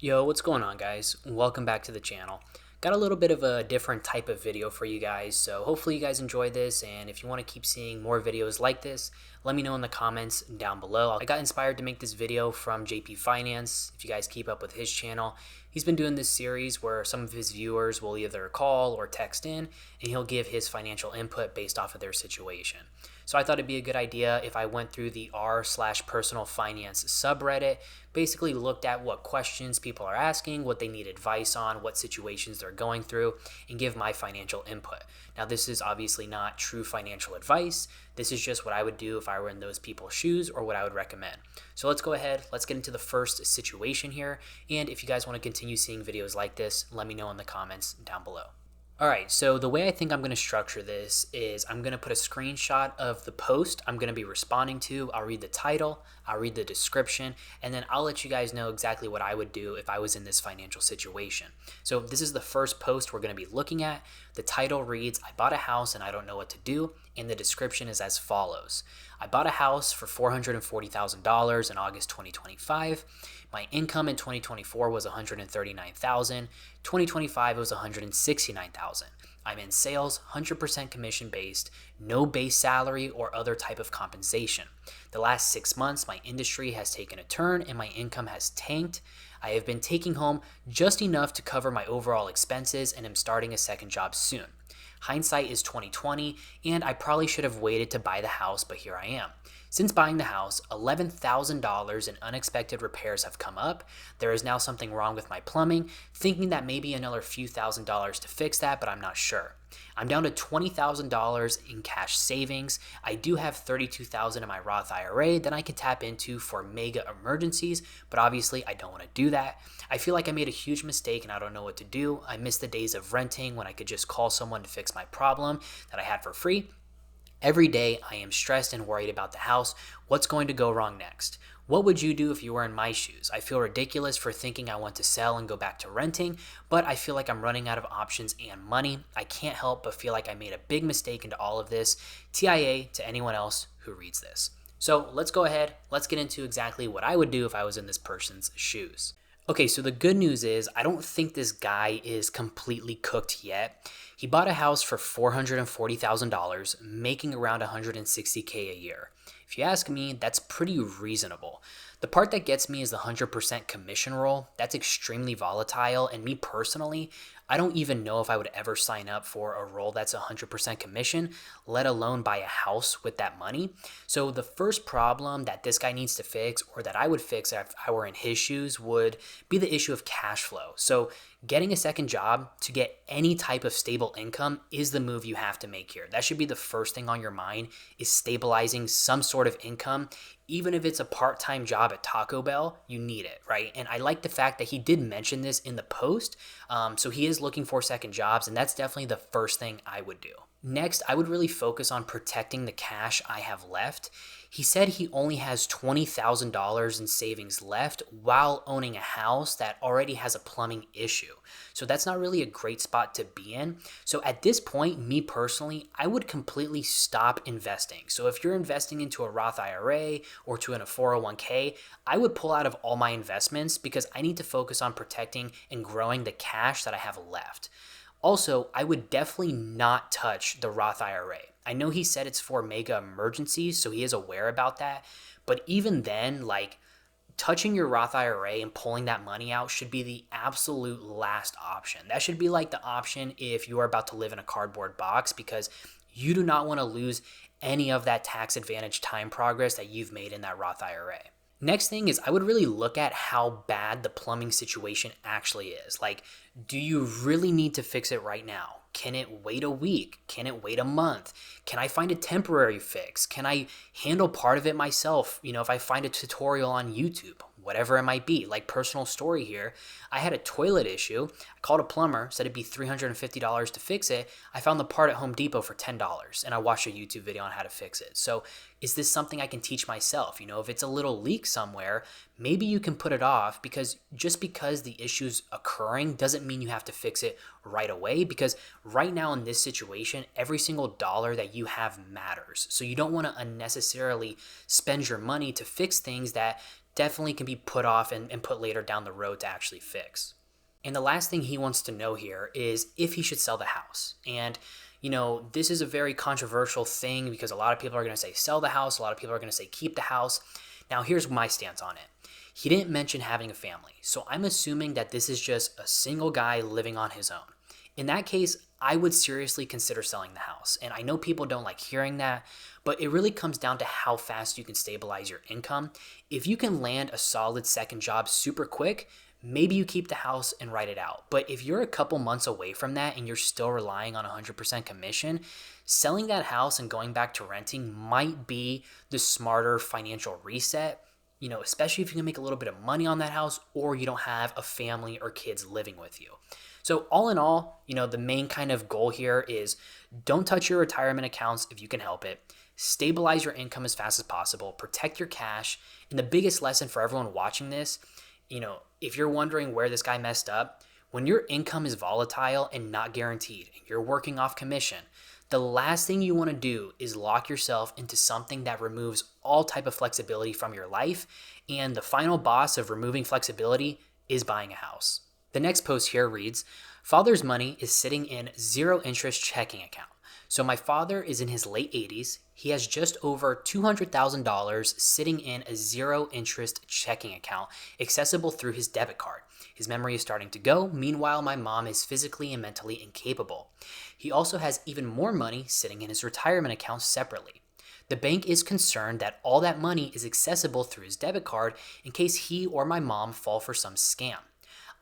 Yo, what's going on, guys? Welcome back to the channel. Got a little bit of a different type of video for you guys, so hopefully you guys enjoy this, and if you want to keep seeing more videos like this, let me know in the comments down below. I got inspired to make this video from JP Finance. If you guys keep up with his channel, he's been doing this series where some of his viewers will either call or text in, and he'll give his financial input based off of their situation. So I thought it'd be a good idea if I went through the r/personal finance subreddit, basically looked at what questions people are asking, what they need advice on, what situations they're going through, and give my financial input. Now, this is obviously not true financial advice. This is just what I would do if I were in those people's shoes, or what I would recommend. So let's go ahead, let's get into the first situation here. And if you guys want to continue seeing videos like this, let me know in the comments down below. All right, so the way I think I'm going to structure this is I'm going to put a screenshot of the post I'm going to be responding to. I'll read the title, I'll read the description, and then I'll let you guys know exactly what I would do if I was in this financial situation. So this is the first post we're going to be looking at. The title reads, "I bought a house and I don't know what to do," and the description is as follows. I bought a house for $440,000 in August 2025. My income in 2024 was $139,000. 2025 was $169,000. I'm in sales, 100% commission based, no base salary or other type of compensation. The last 6 months, my industry has taken a turn and my income has tanked. I have been taking home just enough to cover my overall expenses and am starting a second job soon. Hindsight is 2020, and I probably should have waited to buy the house, but here I am. Since buying the house, $11,000 in unexpected repairs have come up. There is now something wrong with my plumbing, thinking that maybe another few $1,000s to fix that, but I'm not sure. I'm down to $20,000 in cash savings. I do have $32,000 in my Roth IRA that I can tap into for mega emergencies, but obviously I don't want to do that. I feel like I made a huge mistake and I don't know what to do. I miss the days of renting when I could just call someone to fix my problem that I had for free. Every day I am stressed and worried about the house. What's going to go wrong next? What would you do if you were in my shoes? I feel ridiculous for thinking I want to sell and go back to renting, but I feel like I'm running out of options and money. I can't help but feel like I made a big mistake into all of this. TIA to anyone else who reads this. So let's go ahead. Let's get into exactly what I would do if I was in this person's shoes. Okay, so the good news is I don't think this guy is completely cooked yet. He bought a house for $440,000, making around $160K a year. If you ask me, that's pretty reasonable. The part that gets me is the 100% commission role. That's extremely volatile, and me personally, I don't even know if I would ever sign up for a role that's 100% commission, let alone buy a house with that money. So the first problem that this guy needs to fix, or that I would fix if I were in his shoes, would be the issue of cash flow. So getting a second job to get any type of stable income is the move you have to make here. That should be the first thing on your mind, is stabilizing some sort of income. Even if it's a part-time job at Taco Bell, you need it, right? And I like the fact that he did mention this in the post. So he is looking for second jobs, and that's definitely the first thing I would do. Next, I would really focus on protecting the cash I have left. He said he only has $20,000 in savings left while owning a house that already has a plumbing issue. So that's not really a great spot to be in. So at this point, me personally, I would completely stop investing. So if you're investing into a Roth IRA or to a 401k, I would pull out of all my investments because I need to focus on protecting and growing the cash that I have left. Also, I would definitely not touch the Roth IRA. I know he said it's for mega emergencies, so he is aware about that. But even then, like, touching your Roth IRA and pulling that money out should be the absolute last option. That should be like the option if you are about to live in a cardboard box, because you do not want to lose any of that tax advantage time progress that you've made in that Roth IRA. Next thing is I would really look at how bad the plumbing situation actually is. Like, do you really need to fix it right now? Can it wait a week? Can it wait a month? Can I find a temporary fix? Can I handle part of it myself? If I find a tutorial on YouTube, whatever it might be. Like, personal story here, I had a toilet issue. I called a plumber, said it'd be $350 to fix it. I found the part at Home Depot for $10, and I watched a YouTube video on how to fix it. So is this something I can teach myself? If it's a little leak somewhere, maybe you can put it off, because just because the issue's occurring doesn't mean you have to fix it right away, because right now in this situation, every single dollar that you have matters. So you don't want to unnecessarily spend your money to fix things that definitely can be put off and put later down the road to actually fix. And the last thing he wants to know here is if he should sell the house. And, this is a very controversial thing because a lot of people are going to say sell the house. A lot of people are going to say keep the house. Now, here's my stance on it. He didn't mention having a family. So I'm assuming that this is just a single guy living on his own. In that case, I would seriously consider selling the house. And I know people don't like hearing that, but it really comes down to how fast you can stabilize your income. If you can land a solid second job super quick, maybe you keep the house and write it out. But if you're a couple months away from that and you're still relying on 100% commission, selling that house and going back to renting might be the smarter financial reset, especially if you can make a little bit of money on that house or you don't have a family or kids living with you. So all in all, the main kind of goal here is don't touch your retirement accounts if you can help it. Stabilize your income as fast as possible, protect your cash. And the biggest lesson for everyone watching this, if you're wondering where this guy messed up, when your income is volatile and not guaranteed, and you're working off commission, the last thing you want to do is lock yourself into something that removes all type of flexibility from your life. And the final boss of removing flexibility is buying a house. The next post here reads, "Father's money is sitting in zero interest checking account. So my father is in his late 80s. He has just over $200,000 sitting in a zero interest checking account accessible through his debit card. His memory is starting to go. Meanwhile, my mom is physically and mentally incapable. He also has even more money sitting in his retirement account separately. The bank is concerned that all that money is accessible through his debit card in case he or my mom fall for some scam.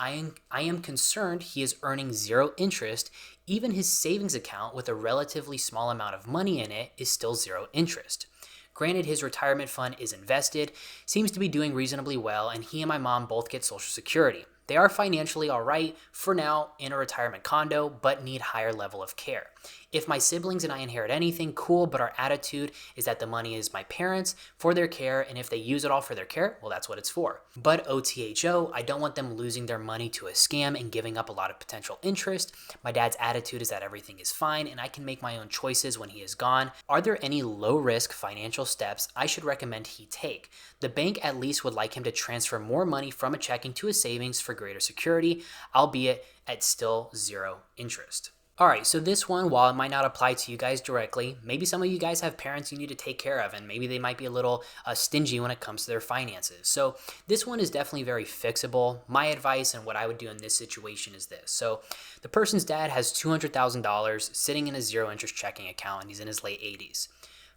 I am concerned he is earning zero interest. Even his savings account with a relatively small amount of money in it is still zero interest. Granted, his retirement fund is invested, seems to be doing reasonably well, and he and my mom both get Social Security. They are financially all right for now in a retirement condo, but need higher level of care. If my siblings and I inherit anything, cool, but our attitude is that the money is my parents for their care, and if they use it all for their care, well, that's what it's for. But OTHO, I don't want them losing their money to a scam and giving up a lot of potential interest. My dad's attitude is that everything is fine, and I can make my own choices when he is gone. Are there any low-risk financial steps I should recommend he take? The bank at least would like him to transfer more money from a checking to a savings for greater security, albeit at still zero interest." All right, so this one, while it might not apply to you guys directly, maybe some of you guys have parents you need to take care of, and maybe they might be a little stingy when it comes to their finances. So this one is definitely very fixable. My advice and what I would do in this situation is this. So the person's dad has $200,000 sitting in a zero interest checking account, and he's in his late 80s.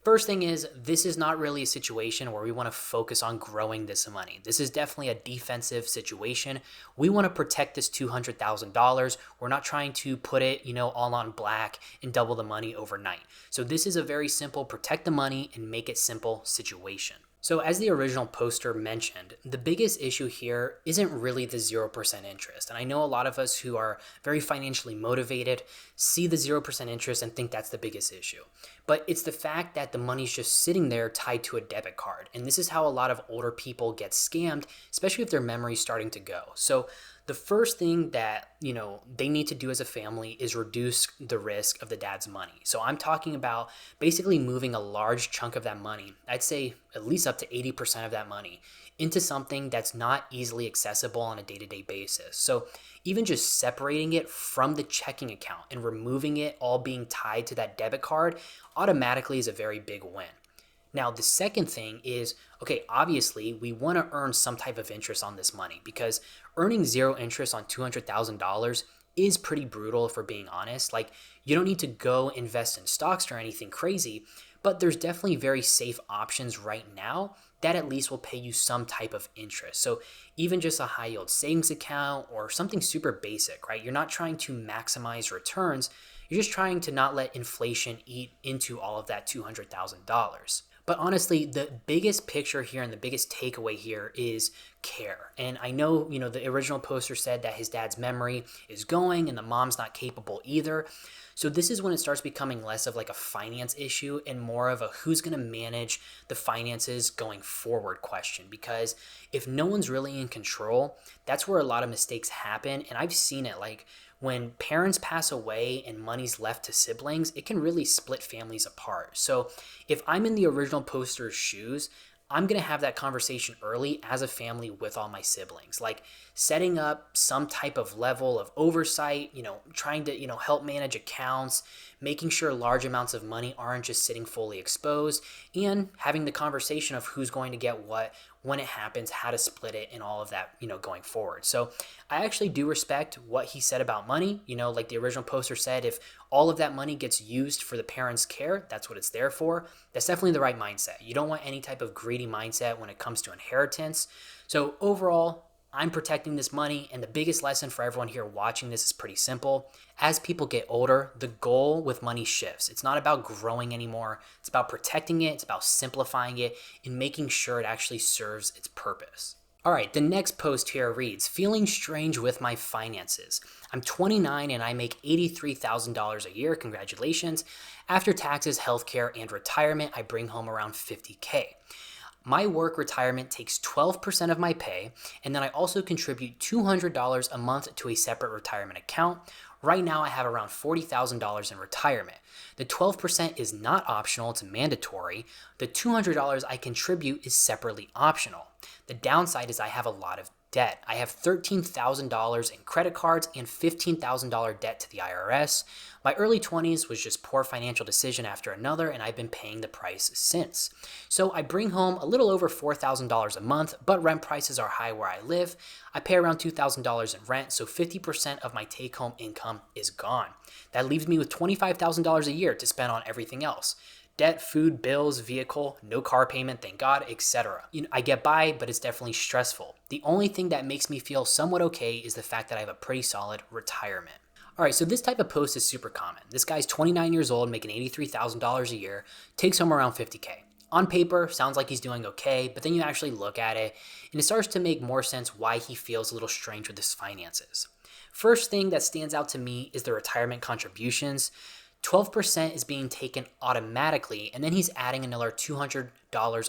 First thing is, this is not really a situation where we want to focus on growing this money. This is definitely a defensive situation. We want to protect this $200,000. We're not trying to put it, all on black and double the money overnight. So this is a very simple protect the money and make it simple situation. So as the original poster mentioned, the biggest issue here isn't really the 0% interest. And I know a lot of us who are very financially motivated see the 0% interest and think that's the biggest issue. But it's the fact that the money's just sitting there tied to a debit card. And this is how a lot of older people get scammed, especially if their memory's starting to go. So the first thing that, they need to do as a family is reduce the risk of the dad's money. So I'm talking about basically moving a large chunk of that money, I'd say at least up to 80% of that money, into something that's not easily accessible on a day-to-day basis. So even just separating it from the checking account and removing it all being tied to that debit card automatically is a very big win. Now, the second thing is, okay, obviously we want to earn some type of interest on this money because earning zero interest on $200,000 is pretty brutal if we're being honest. Like, you don't need to go invest in stocks or anything crazy, but there's definitely very safe options right now that at least will pay you some type of interest. So even just a high yield savings account or something super basic, right? You're not trying to maximize returns. You're just trying to not let inflation eat into all of that $200,000. But honestly, the biggest picture here and the biggest takeaway here is care. And I know, the original poster said that his dad's memory is going and the mom's not capable either. So this is when it starts becoming less of like a finance issue and more of a who's going to manage the finances going forward question. Because if no one's really in control, that's where a lot of mistakes happen. And I've seen it, like when parents pass away and money's left to siblings, it can really split families apart. So if I'm in the original poster's shoes, I'm going to have that conversation early as a family with all my siblings, like setting up some type of level of oversight, trying to, help manage accounts, making sure large amounts of money aren't just sitting fully exposed, and having the conversation of who's going to get what when it happens, how to split it, and all of that, going forward. So I actually do respect what he said about money. Like the original poster said, if all of that money gets used for the parents' care, that's what it's there for. That's definitely the right mindset. You don't want any type of greedy mindset when it comes to inheritance. So overall, I'm protecting this money, and the biggest lesson for everyone here watching this is pretty simple. As people get older, the goal with money shifts. It's not about growing anymore. It's about protecting it. It's about simplifying it and making sure it actually serves its purpose. All right, the next post here reads, feeling strange with my finances. I'm 29 and I make $83,000 a year. Congratulations. After taxes, healthcare, and retirement, I bring home around $50K. My work retirement takes 12% of my pay, and then I also contribute $200 a month to a separate retirement account. Right now, I have around $40,000 in retirement. The 12% is not optional, it's mandatory. The $200 I contribute is separately optional. The downside is I have a lot of debt. I have $13,000 in credit cards and $15,000 debt to the IRS. My early 20s was just poor financial decision after another, and I've been paying the price since. So I bring home a little over $4,000 a month, but rent prices are high where I live. I pay around $2,000 in rent, so 50% of my take-home income is gone. That leaves me with $25,000 a year to spend on everything else. Debt, food, bills, vehicle, no car payment, thank God, etc. I get by, but it's definitely stressful. The only thing that makes me feel somewhat okay is the fact that I have a pretty solid retirement. All right, so this type of post is super common. This guy's 29 years old, making $83,000 a year, takes home around $50K. On paper, sounds like he's doing okay, but then you actually look at it, and it starts to make more sense why he feels a little strange with his finances. First thing that stands out to me is the retirement contributions. 12% is being taken automatically, and then he's adding another $200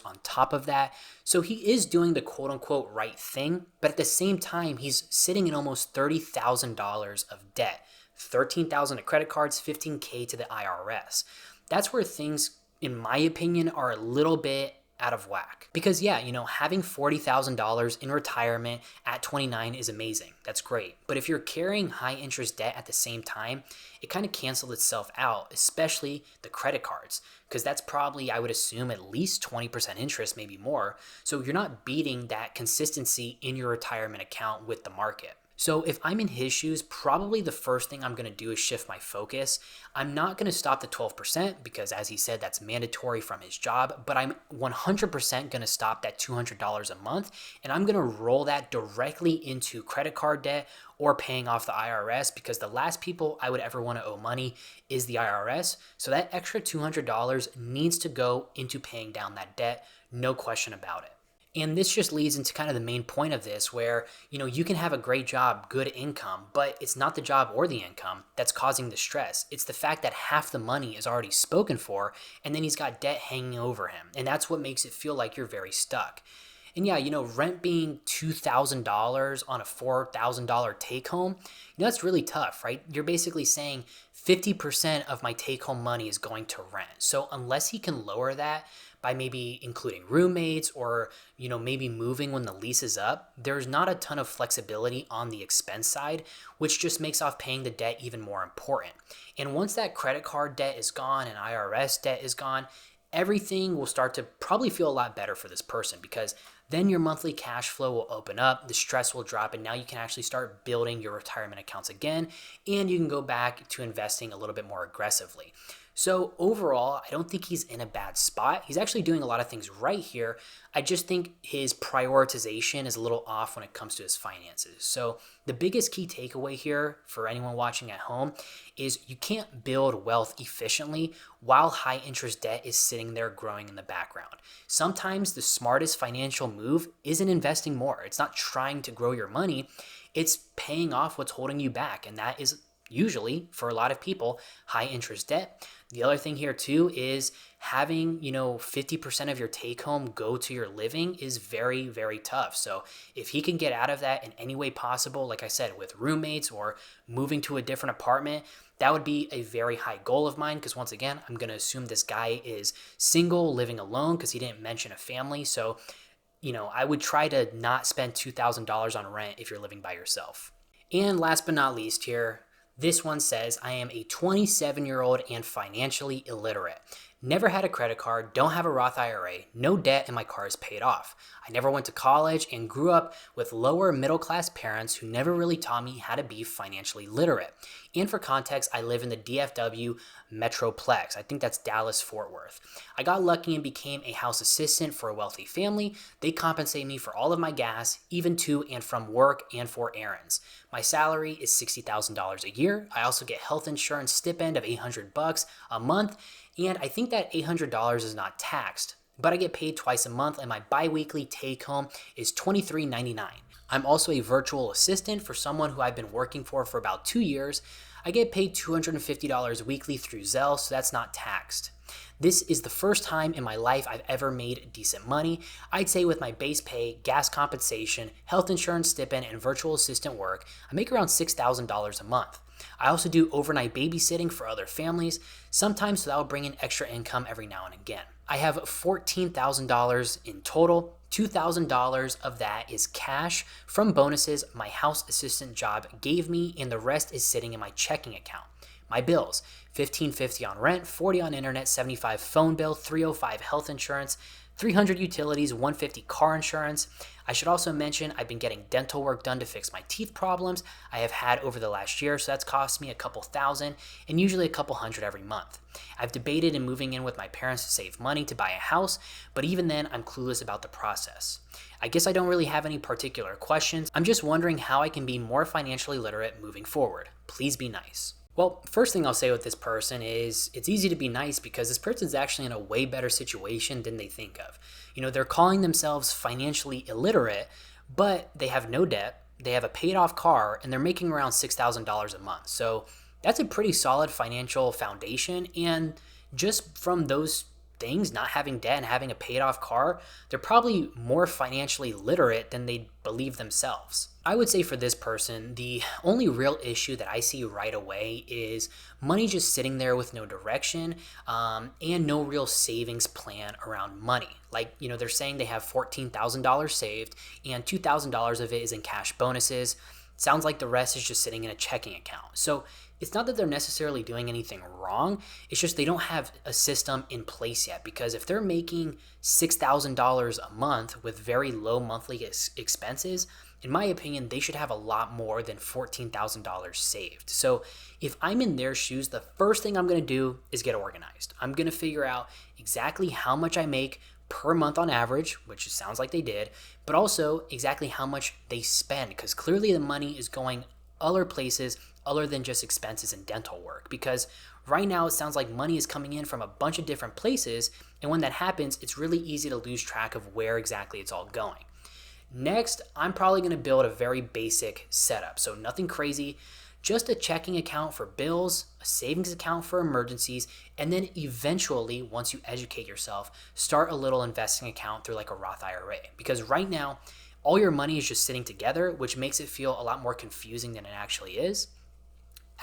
on top of that. So he is doing the quote unquote right thing, but at the same time, he's sitting in almost $30,000 of debt. $13,000 to credit cards, $15K to the IRS. That's where things, in my opinion, are a little bit out of whack. Because yeah, having $40,000 in retirement at 29 is amazing. That's great. But if you're carrying high interest debt at the same time, it kind of canceled itself out, especially the credit cards, because that's probably, I would assume, at least 20% interest, maybe more. So you're not beating that consistency in your retirement account with the market. So if I'm in his shoes, probably the first thing I'm going to do is shift my focus. I'm not going to stop the 12% because, as he said, that's mandatory from his job, but I'm 100% going to stop that $200 a month, and I'm going to roll that directly into credit card debt or paying off the IRS, because the last people I would ever want to owe money is the IRS. So that extra $200 needs to go into paying down that debt, no question about it. And this just leads into kind of the main point of this, where, you can have a great job, good income, but it's not the job or the income that's causing the stress. It's the fact that half the money is already spoken for, and then he's got debt hanging over him. And that's what makes it feel like you're very stuck. And yeah, rent being $2,000 on a $4,000 take home, that's really tough, right? You're basically saying 50% of my take home money is going to rent. So unless he can lower that by maybe including roommates or, maybe moving when the lease is up, there's not a ton of flexibility on the expense side, which just makes off paying the debt even more important. And once that credit card debt is gone and IRS debt is gone, everything will start to probably feel a lot better for this person, because then your monthly cash flow will open up, the stress will drop, and now you can actually start building your retirement accounts again, and you can go back to investing a little bit more aggressively. So overall, I don't think he's in a bad spot. He's actually doing a lot of things right here. I just think his prioritization is a little off when it comes to his finances. So the biggest key takeaway here for anyone watching at home is you can't build wealth efficiently while high interest debt is sitting there growing in the background. Sometimes the smartest financial move isn't investing more. It's not trying to grow your money. It's paying off what's holding you back. And that is usually for a lot of people, high interest debt. The other thing here too is having, 50% of your take home go to your living is very, very tough. So if he can get out of that in any way possible, like I said, with roommates or moving to a different apartment, that would be a very high goal of mine. Because once again, I'm going to assume this guy is single, living alone, because he didn't mention a family. So, I would try to not spend $2,000 on rent if you're living by yourself. And last but not least here, this one says, I am a 27-year-old and financially illiterate. Never had a credit card, don't have a Roth IRA, no debt, and my car is paid off. I never went to college and grew up with lower middle class parents who never really taught me how to be financially literate. And for context, I live in the DFW Metroplex. I think that's Dallas Fort Worth. I got lucky and became a house assistant for a wealthy family. They compensate me for all of my gas, even to and from work and for errands. My salary is $60,000 a year. I also get health insurance stipend of $800 a month. And I think that $800 is not taxed, but I get paid twice a month and my bi-weekly take home is $23.99. I'm also a virtual assistant for someone who I've been working for about 2 years. I get paid $250 weekly through Zelle, so that's not taxed. This is the first time in my life I've ever made decent money. I'd say with my base pay, gas compensation, health insurance stipend, and virtual assistant work, I make around $6,000 a month. I also do overnight babysitting for other families, sometimes so that will bring in extra income every now and again. I have $14,000 in total. $2,000 of that is cash from bonuses my house assistant job gave me, and the rest is sitting in my checking account. My bills, $1,550 on rent, $40 on internet, $75 phone bill, $305 health insurance, $300 utilities, $150 car insurance. I should also mention I've been getting dental work done to fix my teeth problems I have had over the last year, so that's cost me a couple thousand and usually a couple hundred every month. I've debated in moving in with my parents to save money to buy a house, but even then I'm clueless about the process. I guess I don't really have any particular questions. I'm just wondering how I can be more financially literate moving forward. Please be nice. Well, first thing I'll say with this person is it's easy to be nice because this person's actually in a way better situation than they think of. They're calling themselves financially illiterate, but they have no debt, they have a paid off car, and they're making around $6,000 a month. So that's a pretty solid financial foundation. And just from those things, not having debt and having a paid off car, they're probably more financially literate than they believe themselves. I would say for this person, the only real issue that I see right away is money just sitting there with no direction and no real savings plan around money. Like, they're saying they have $14,000 saved and $2,000 of it is in cash bonuses. Sounds like the rest is just sitting in a checking account. So it's not that they're necessarily doing anything wrong. It's just they don't have a system in place yet, because if they're making $6,000 a month with very low monthly expenses, in my opinion, they should have a lot more than $14,000 saved. So if I'm in their shoes, the first thing I'm going to do is get organized. I'm going to figure out exactly how much I make per month on average, which it sounds like they did, but also exactly how much they spend, because clearly the money is going other places other than just expenses and dental work. Because right now it sounds like money is coming in from a bunch of different places, and when that happens, it's really easy to lose track of where exactly it's all going. Next, I'm probably going to build a very basic setup. So nothing crazy, just a checking account for bills, a savings account for emergencies, and then eventually, once you educate yourself, start a little investing account through like a Roth IRA. Because right now, all your money is just sitting together, which makes it feel a lot more confusing than it actually is.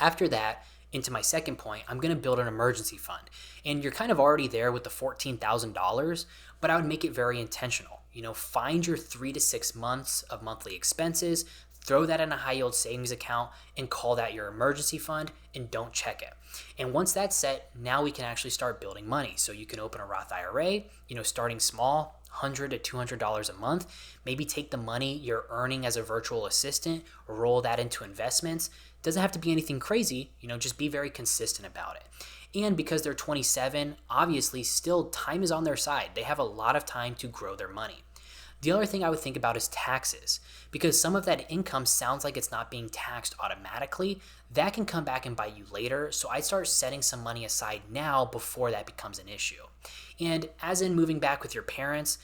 After that, into my second point, I'm going to build an emergency fund. And you're kind of already there with the $14,000, but I would make it very intentional. Find your 3 to 6 months of monthly expenses, throw that in a high yield savings account and call that your emergency fund, and don't check it. And once that's set, now we can actually start building money. So you can open a Roth IRA, starting small, $100 to $200 a month. Maybe take the money you're earning as a virtual assistant, roll that into investments. Doesn't have to be anything crazy, just be very consistent about it. And because they're 27, obviously still time is on their side. They have a lot of time to grow their money. The other thing I would think about is taxes, because some of that income sounds like it's not being taxed automatically. That can come back and bite you later. So I'd start setting some money aside now before that becomes an issue. And as in moving back with your parents,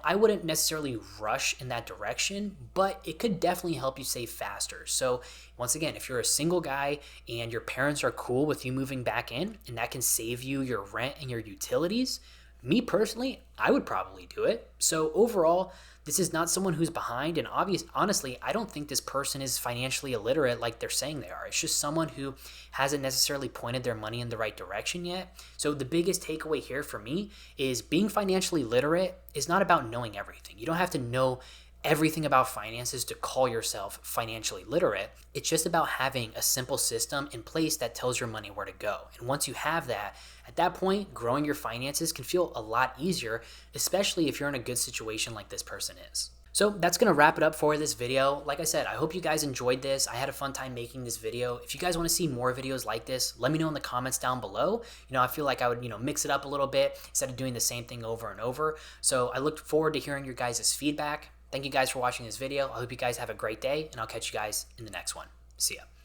I wouldn't necessarily rush in that direction, but it could definitely help you save faster. So once again, if you're a single guy and your parents are cool with you moving back in and that can save you your rent and your utilities, me personally, I would probably do it. So overall, this is not someone who's behind, and honestly, I don't think this person is financially illiterate like they're saying they are. It's just someone who hasn't necessarily pointed their money in the right direction yet. So the biggest takeaway here for me is being financially literate is not about knowing everything. You don't have to know everything about finances to call yourself financially literate. It's just about having a simple system in place that tells your money where to go. And once you have that, at that point, growing your finances can feel a lot easier, especially if you're in a good situation like this person is. So that's going to wrap it up for this video. Like I said, I hope you guys enjoyed this. I had a fun time making this video. If you guys want to see more videos like this, let me know in the comments down below. I feel like I would, mix it up a little bit instead of doing the same thing over and over. So I look forward to hearing your guys' feedback. Thank you guys for watching this video. I hope you guys have a great day, and I'll catch you guys in the next one. See ya.